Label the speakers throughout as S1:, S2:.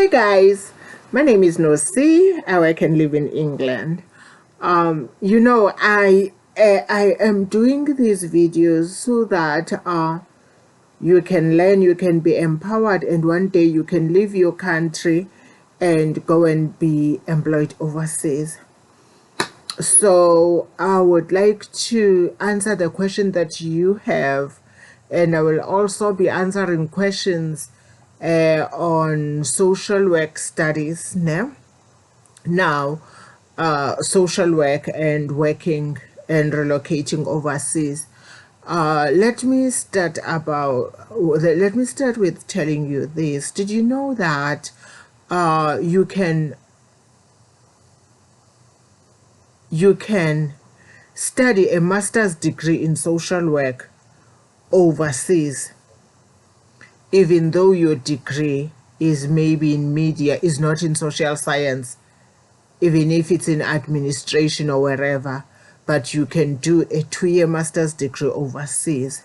S1: Hey guys, my name is Nosi. I work and live in England. I am doing these videos so that you can learn, you can be empowered, and one day you can leave your country and go and be employed overseas. So I would like to answer the question that you have, and I will also be answering questions on social work studies now, social work and working and relocating overseas. Let me start with telling you this. Did you know that you can study a master's degree in social work overseas, even though your degree is maybe in media, is not in social science, even if it's in administration or wherever, but you can do a 2-year master's degree overseas.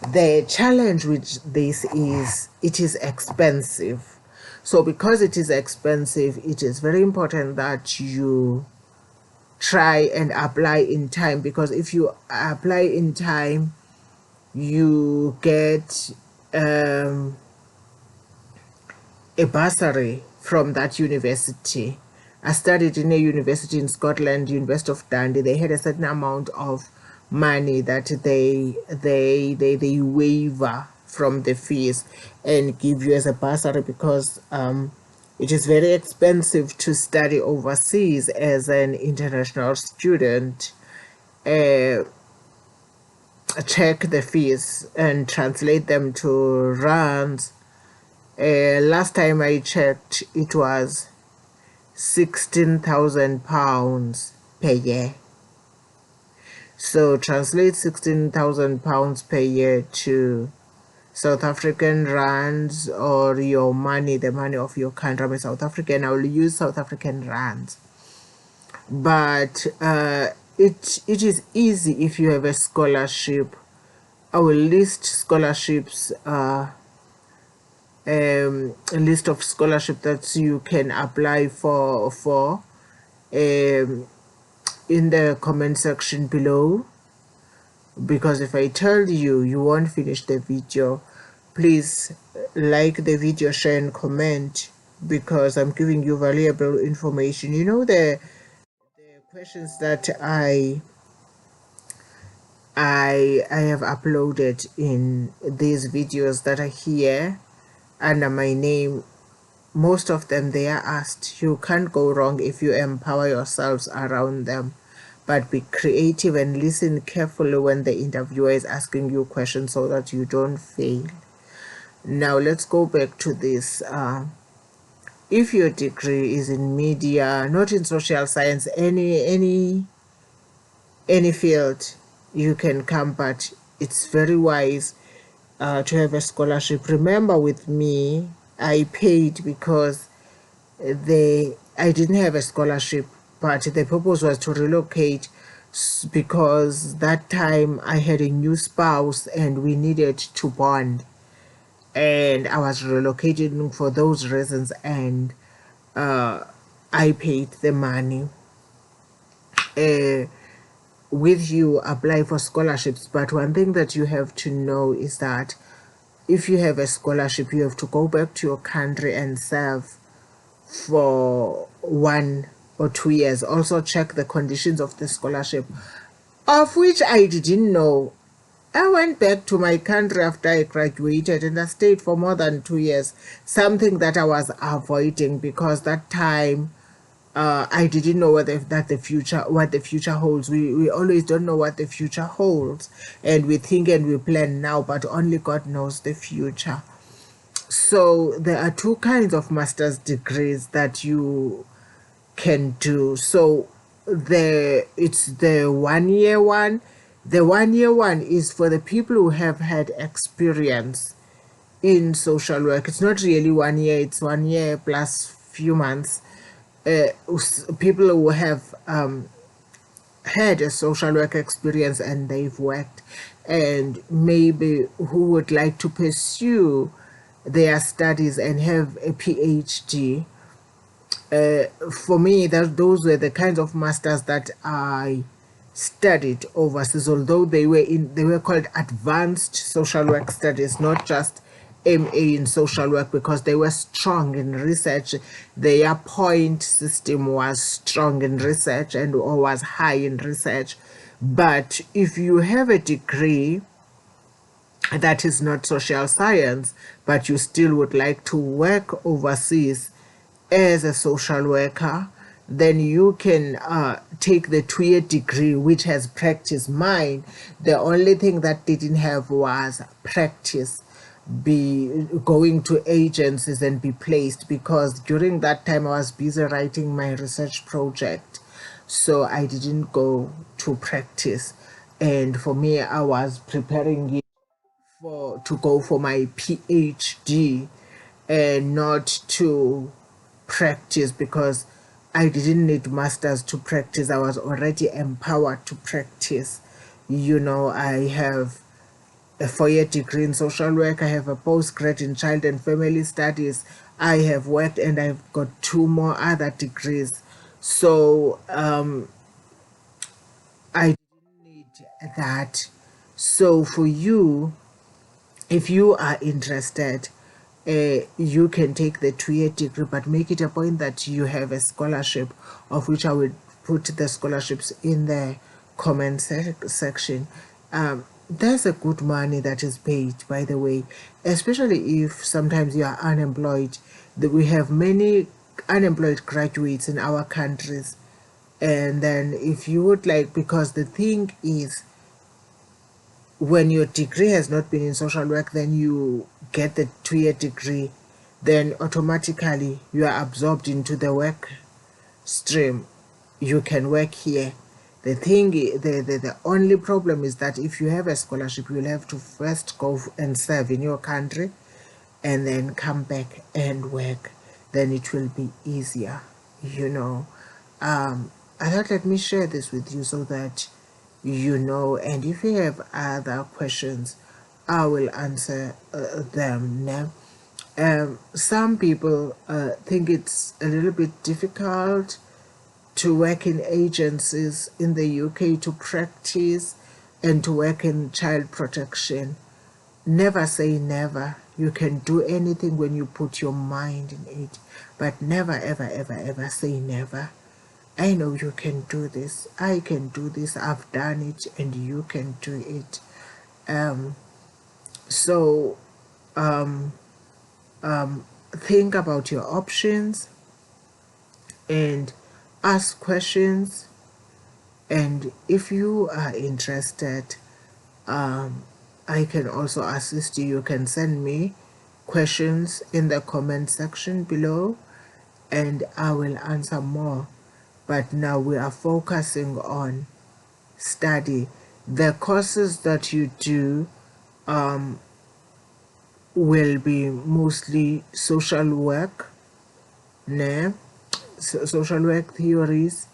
S1: The challenge with this is it is expensive. So because it is expensive, it is very important that you try and apply in time, because if you apply in time, you get a bursary from that university. I studied in a university in Scotland, University of Dundee. They had a certain amount of money that they waiver from the fees and give you as a bursary, because it is very expensive to study overseas as an international student. Check the fees and translate them to rands. Last time I checked, it was £16,000 per year. So translate £16,000 per year to South African rands, or your money, the money of your country. I'm South African. I will use South African rands. But it is easy if you have a scholarship. I will list scholarships, a list of scholarship that you can apply for in the comment section below, because if I tell you, you won't finish the video. Please like the video, share and comment, because I'm giving you valuable information. You know, the questions that I have uploaded in these videos that are here under my name, most of them, they are asked. You can't go wrong if you empower yourselves around them, but be creative and listen carefully when the interviewer is asking you questions so that you don't fail. Now let's go back to this. If your degree is in media, not in social science, any field, you can come, but it's very wise to have a scholarship. Remember, with me, I paid because I didn't have a scholarship, but the purpose was to relocate, because that time I had a new spouse and we needed to bond, and I was relocating for those reasons, and I paid the money. With you, apply for scholarships, but one thing that you have to know is that if you have a scholarship, you have to go back to your country and serve for 1 or 2 years. Also check the conditions of the scholarship, of which I didn't know. I went back to my country after I graduated, and I stayed for more than 2 years, something that I was avoiding, because that time I didn't know what the future holds. We always don't know what the future holds, and we think and we plan now, but only God knows the future. So there are 2 kinds of master's degrees that you can do. So it's the 1-year one. The 1-year one is for the people who have had experience in social work. It's not really 1 year, it's 1 year plus few months. People who have had a social work experience and they've worked, and maybe who would like to pursue their studies and have a PhD. For me, those were the kinds of masters that I studied overseas, although they were called advanced social work studies, not just MA in social work, because they were strong in research. Their point system was strong in research and or was high in research. But if you have a degree that is not social science, but you still would like to work overseas as a social worker, then you can take the 2-year degree, which has practice. Mine, the only thing that didn't have was practice, be going to agencies and be placed, because during that time I was busy writing my research project, so I didn't go to practice. And for me, I was preparing it to go for my PhD and not to practice, because I didn't need masters to practice. I was already empowered to practice. I have a 4-year degree in social work. I have a postgrad in child and family studies. I have worked and I've got 2 more other degrees. So I didn't need that. So for you, if you are interested, you can take the 2-year degree, but make it a point that you have a scholarship, of which I will put the scholarships in the comment section. There's a good money that is paid, by the way, especially if sometimes you are unemployed. We have many unemployed graduates in our countries. And then if you would like, because the thing is, when your degree has not been in social work, then you get the 2-year degree, then automatically you are absorbed into the work stream. You can work here. The only problem is that if you have a scholarship, you'll have to first go and serve in your country and then come back and work. Then it will be easier. I thought, let me share this with you so that and if you have other questions, I will answer them now. Some people think it's a little bit difficult to work in agencies in the UK, to practice and to work in child protection. Never say never. You can do anything when you put your mind in it, but never, ever, ever, ever say never. I know you can do this. I can do this. I've done it, and you can do it. So think about your options and ask questions. And if you are interested, I can also assist you. You can send me questions in the comment section below, and I will answer more. But now we are focusing on study. The courses that you do will be mostly social work, social work theories.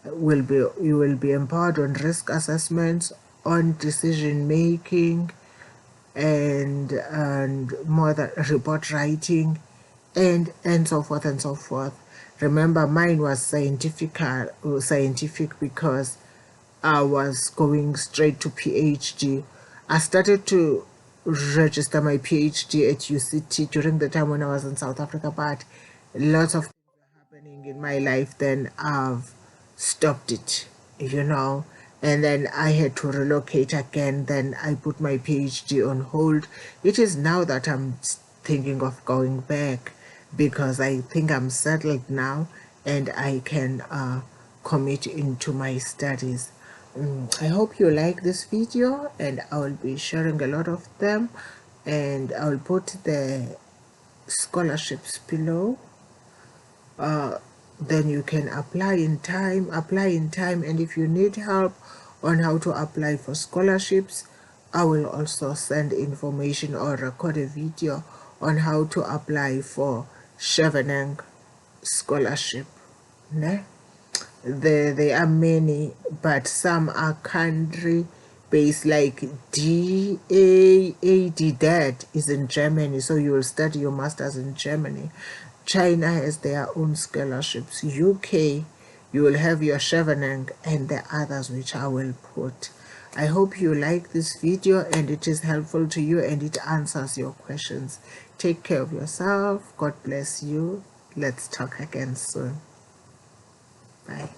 S1: You will be empowered on risk assessments, on decision making, and more than report writing, and so forth and so forth. Remember, mine was scientific because I was going straight to PhD. I started to register my PhD at UCT during the time when I was in South Africa, but lots of things were happening in my life. Then I've stopped it, and then I had to relocate again. Then I put my PhD on hold. It is now that I'm thinking of going back, because I think I'm settled now and I can commit into my studies. I hope you like this video, and I will be sharing a lot of them, and I will put the scholarships below. Then you can apply in time, and if you need help on how to apply for scholarships, I will also send information or record a video on how to apply for Chevening Scholarship. There are many, but some are country base, like DAAD, that is in Germany, so you will study your masters in Germany. China has their own scholarships. UK, you will have your Chevening and the others which I will put. I hope you like this video and it is helpful to you and it answers your questions. Take care of yourself. God bless you. Let's talk again soon. Bye.